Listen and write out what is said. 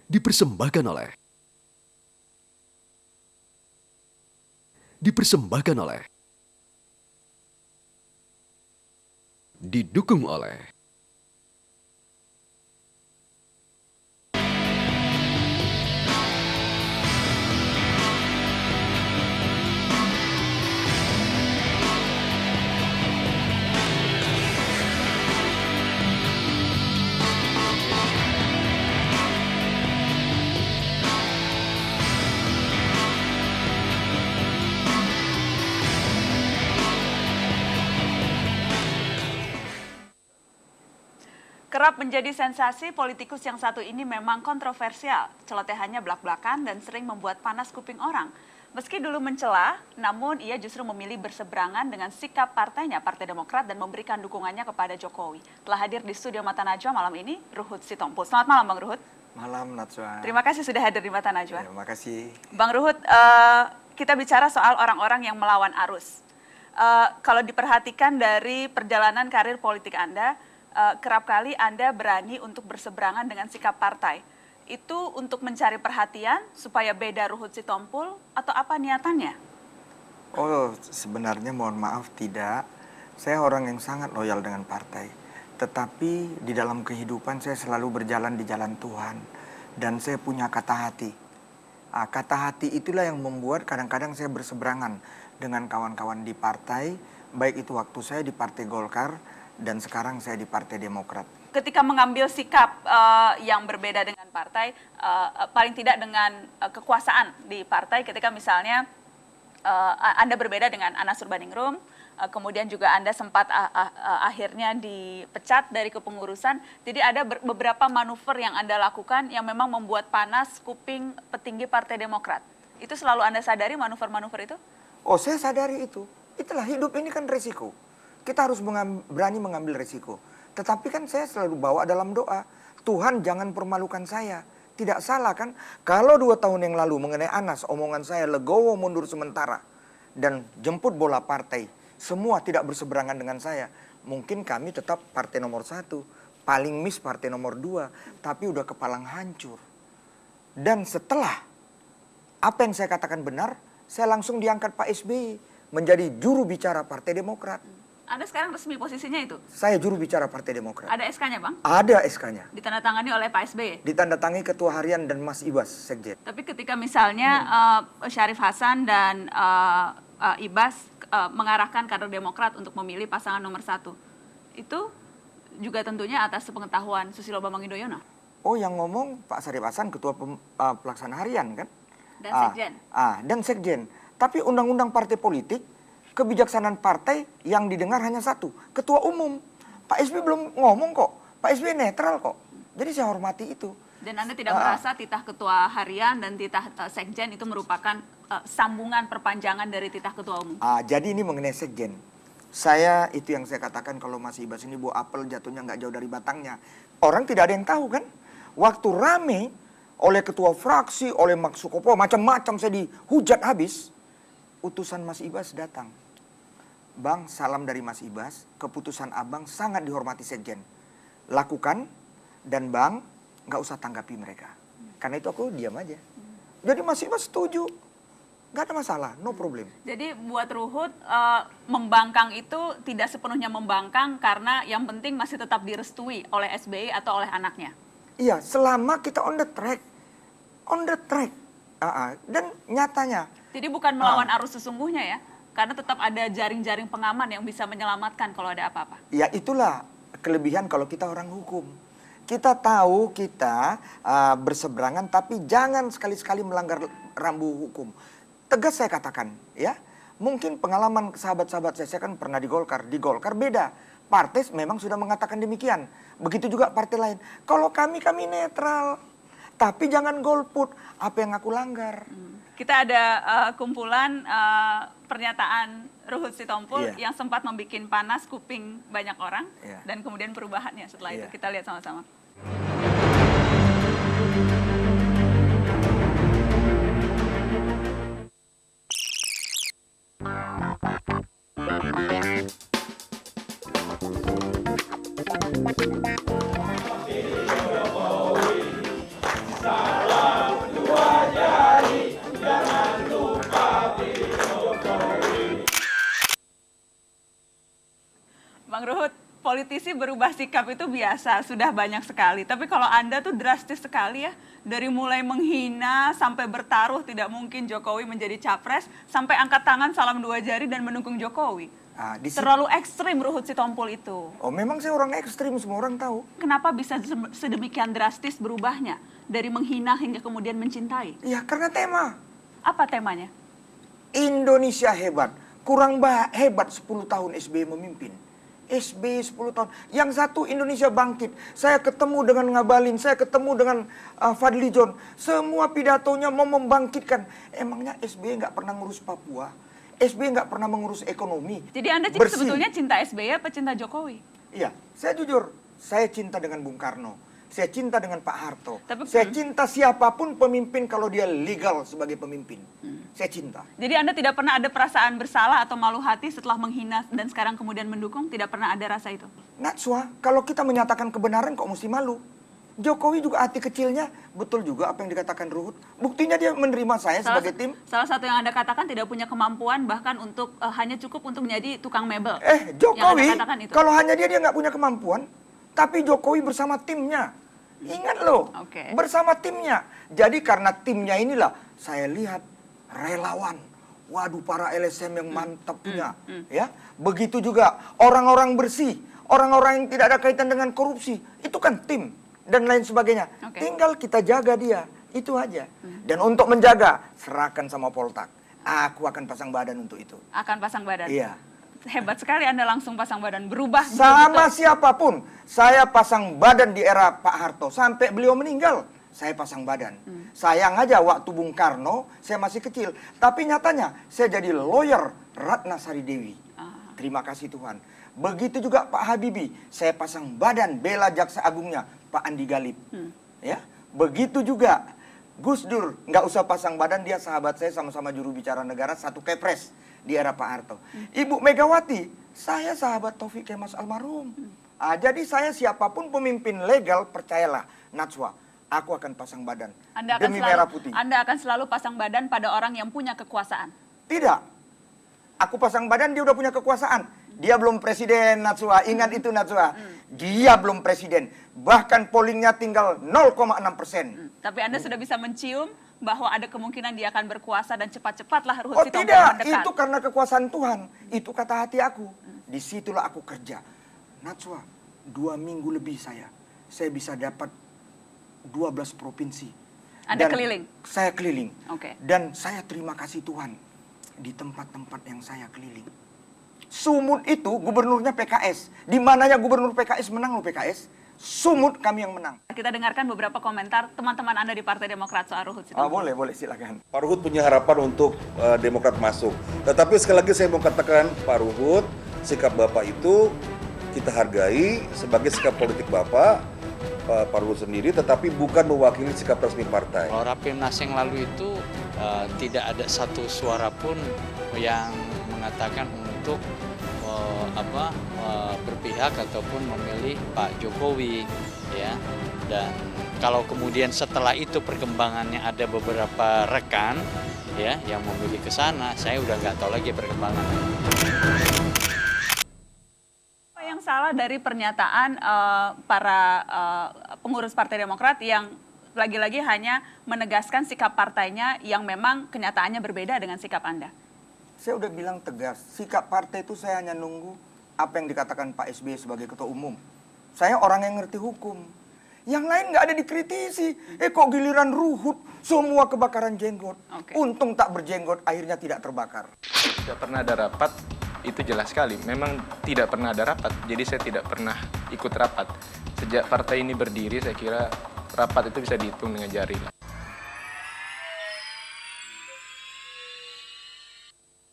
Dipersembahkan oleh Dipersembahkan oleh Didukung oleh Kerap menjadi sensasi, politikus yang satu ini memang kontroversial. Celotehannya belak-belakan dan sering membuat panas kuping orang. Meski dulu mencela, namun ia justru memilih berseberangan dengan sikap partainya, Partai Demokrat, dan memberikan dukungannya kepada Jokowi. Telah hadir di studio Mata Najwa malam ini, Ruhut Sitompul. Selamat malam, Bang Ruhut. Malam, Najwa. Terima kasih sudah hadir di Mata Najwa. Terima kasih. Bang Ruhut, kita bicara soal orang-orang yang melawan arus. Kalau diperhatikan dari perjalanan karir politik Anda, kerap kali Anda berani untuk berseberangan dengan sikap partai. Itu untuk mencari perhatian supaya beda Ruhut Sitompul atau apa niatannya? Oh, sebenarnya mohon maaf tidak. Saya orang yang sangat loyal dengan partai. Tetapi di dalam kehidupan saya selalu berjalan di jalan Tuhan. Dan saya punya kata hati. Kata hati itulah yang membuat kadang-kadang saya berseberangan dengan kawan-kawan di partai. Baik itu waktu saya di Partai Golkar dan sekarang saya di Partai Demokrat. Ketika mengambil sikap yang berbeda dengan partai, paling tidak dengan kekuasaan di partai, ketika misalnya Anda berbeda dengan Anas Urbaningrum, kemudian juga Anda sempat akhirnya dipecat dari kepengurusan, jadi ada beberapa manuver yang Anda lakukan yang memang membuat panas kuping petinggi Partai Demokrat. Itu selalu Anda sadari manuver-manuver itu? Oh, saya sadari itu. Itulah hidup ini kan resiko. Kita harus berani mengambil resiko. Tetapi kan saya selalu bawa dalam doa. Tuhan jangan permalukan saya. Tidak salah kan? Kalau 2 tahun yang lalu mengenai Anas, omongan saya legowo mundur sementara. Dan jemput bola partai. Semua tidak berseberangan dengan saya. Mungkin kami tetap partai nomor 1. Paling miss partai nomor 2. Tapi udah kepalang hancur. Dan setelah apa yang saya katakan benar, saya langsung diangkat Pak SBY menjadi juru bicara Partai Demokrat. Anda sekarang resmi posisinya itu? Saya juru bicara Partai Demokrat. Ada SK-nya, Bang? Ada SK-nya. Ditandatangani oleh Pak SBY? Ditandatangani Ketua Harian dan Mas Ibas, Sekjen. Tapi ketika misalnya Syarif Hasan dan Ibas mengarahkan kader Demokrat untuk memilih pasangan nomor 1, itu juga tentunya atas sepengetahuan Susilo Bambang Yudhoyono? Oh, yang ngomong Pak Syarif Hasan, Ketua Pelaksana Harian kan? Dan Sekjen? Dan Sekjen. Tapi undang-undang partai politik, kebijaksanaan partai yang didengar hanya satu, Ketua Umum. Pak SBY belum ngomong kok, Pak SBY netral kok. Jadi saya hormati itu. Dan Anda tidak merasa titah Ketua Harian dan titah Sekjen itu merupakan sambungan perpanjangan dari titah Ketua Umum? Jadi ini mengenai Sekjen. Saya, itu yang saya katakan kalau Mas Ibas ini buah apel jatuhnya nggak jauh dari batangnya. Orang tidak ada yang tahu kan. Waktu rame oleh ketua fraksi, oleh Mak Sukopo, macam-macam saya dihujat habis. Utusan Mas Ibas datang. Bang, salam dari Mas Ibas, keputusan abang sangat dihormati Sekjen. Lakukan, dan bang, nggak usah tanggapi mereka. Karena itu aku diam aja. Jadi Mas Ibas setuju. Nggak ada masalah, no problem. Jadi buat Ruhut, membangkang itu tidak sepenuhnya membangkang karena yang penting masih tetap direstui oleh SBY atau oleh anaknya? Iya, selama kita on the track. On the track. Dan nyatanya. Jadi bukan melawan arus sesungguhnya ya? Karena tetap ada jaring-jaring pengaman yang bisa menyelamatkan kalau ada apa-apa. Ya itulah kelebihan kalau kita orang hukum. Kita tahu kita berseberangan, tapi jangan sekali-sekali melanggar rambu hukum. Tegas saya katakan, ya. Mungkin pengalaman sahabat-sahabat saya kan pernah di Golkar. Di Golkar beda. Partai memang sudah mengatakan demikian. Begitu juga partai lain. Kalau kami netral. Tapi jangan golput. Apa yang aku langgar? Kita ada kumpulan pernyataan Ruhut Sitompul yang sempat membuat panas kuping banyak orang dan kemudian perubahannya setelah itu. Kita lihat sama-sama. Ruhut, politisi berubah sikap itu biasa, sudah banyak sekali. Tapi kalau Anda tuh drastis sekali ya, dari mulai menghina sampai bertaruh tidak mungkin Jokowi menjadi capres, sampai angkat tangan salam 2 jari dan mendukung Jokowi. Terlalu ekstrim Ruhut Sitompul itu. Oh, memang saya orang ekstrim, semua orang tahu. Kenapa bisa sedemikian drastis berubahnya? Dari menghina hingga kemudian mencintai? Ya, karena tema. Apa temanya? Indonesia hebat. Kurang hebat 10 tahun SBY memimpin. SBY 10 tahun. Yang satu Indonesia bangkit. Saya ketemu dengan Ngabalin, saya ketemu dengan Fadli John. Semua pidatonya mau membangkitkan. Emangnya SBY nggak pernah ngurus Papua? SBY nggak pernah mengurus ekonomi. Jadi Anda bersih. sebetulnya cinta SBY apa cinta Jokowi? Iya, saya jujur. Saya cinta dengan Bung Karno. Saya cinta dengan Pak Harto. Saya cinta siapapun pemimpin kalau dia legal sebagai pemimpin. Saya cinta. Jadi Anda tidak pernah ada perasaan bersalah atau malu hati setelah menghina dan sekarang kemudian mendukung? Tidak pernah ada rasa itu? Natswa, kalau kita menyatakan kebenaran kok mesti malu? Jokowi juga hati kecilnya, betul juga apa yang dikatakan Ruhut. Buktinya dia menerima saya sebagai tim. Salah satu yang Anda katakan tidak punya kemampuan bahkan untuk hanya cukup untuk menjadi tukang mebel. Jokowi, kalau hanya dia nggak punya kemampuan, tapi Jokowi bersama timnya. Ingat loh, bersama timnya. Jadi karena timnya inilah saya lihat relawan. Waduh, para LSM yang mantap punya. Ya, begitu juga orang-orang bersih, orang-orang yang tidak ada kaitan dengan korupsi. Itu kan tim. Dan lain sebagainya. Tinggal kita jaga dia, itu aja. Dan untuk menjaga, serahkan sama Poltak. Aku akan pasang badan untuk itu. Akan pasang badan? Iya. Hebat sekali Anda langsung pasang badan, berubah. Sama siapapun, saya pasang badan di era Pak Harto. Sampai beliau meninggal, saya pasang badan. Sayang aja waktu Bung Karno, saya masih kecil. Tapi nyatanya, saya jadi lawyer Ratna Sari Dewi. Terima kasih Tuhan. Begitu juga Pak Habibie, saya pasang badan bela Jaksa Agungnya, Pak Andi Galip. Ya, begitu juga Gus Dur, nggak usah pasang badan, dia sahabat saya, sama-sama juru bicara negara, satu kepres di era Pak Harto. Ibu Megawati, saya sahabat Taufik Kemas almarhum. Jadi saya siapapun pemimpin legal, percayalah Natswa, aku akan pasang badan demi merah putih. Anda akan selalu pasang badan pada orang yang punya kekuasaan? Tidak. Aku pasang badan, dia udah punya kekuasaan. Dia belum presiden, Natswa. Ingat itu, Natswa. Dia belum presiden. Bahkan pollingnya tinggal 0,6%. Tapi Anda sudah bisa mencium bahwa ada kemungkinan dia akan berkuasa dan cepat-cepatlah Ruhut Sitompul tidak, mendekat. itu karena kekuasaan Tuhan. Itu kata hati aku. Disitulah aku kerja. Natswa, 2 minggu lebih saya bisa dapat 12 provinsi. Anda keliling? Saya keliling. Dan saya terima kasih Tuhan di tempat-tempat yang saya keliling. Sumut itu gubernurnya PKS. Di mananya gubernur PKS menang loh PKS. Sumut kami yang menang. Kita dengarkan beberapa komentar teman-teman Anda di Partai Demokrat soal Ruhut Sitompul. Boleh silakan. Pak Ruhut punya harapan untuk Demokrat masuk. Tetapi sekali lagi saya mau katakan Pak Ruhut, sikap Bapak itu kita hargai sebagai sikap politik Bapak, Pak Ruhut sendiri, tetapi bukan mewakili sikap resmi partai. Kalau Rapimnas yang lalu itu tidak ada satu suara pun yang mengatakan untuk berpihak ataupun memilih Pak Jokowi, ya. Dan kalau kemudian setelah itu perkembangannya ada beberapa rekan, ya, yang memilih ke sana, saya udah nggak tahu lagi perkembangannya. Apa yang salah dari pernyataan para pengurus Partai Demokrat yang lagi-lagi hanya menegaskan sikap partainya yang memang kenyataannya berbeda dengan sikap Anda? Saya udah bilang tegas, sikap partai itu saya hanya nunggu apa yang dikatakan Pak SBY sebagai ketua umum. Saya orang yang ngerti hukum. Yang lain nggak ada dikritisi. Kok giliran Ruhut semua kebakaran jenggot. Untung tak berjenggot, akhirnya tidak terbakar. Tidak pernah ada rapat, itu jelas sekali. Memang tidak pernah ada rapat, jadi saya tidak pernah ikut rapat. Sejak partai ini berdiri, saya kira rapat itu bisa dihitung dengan jari.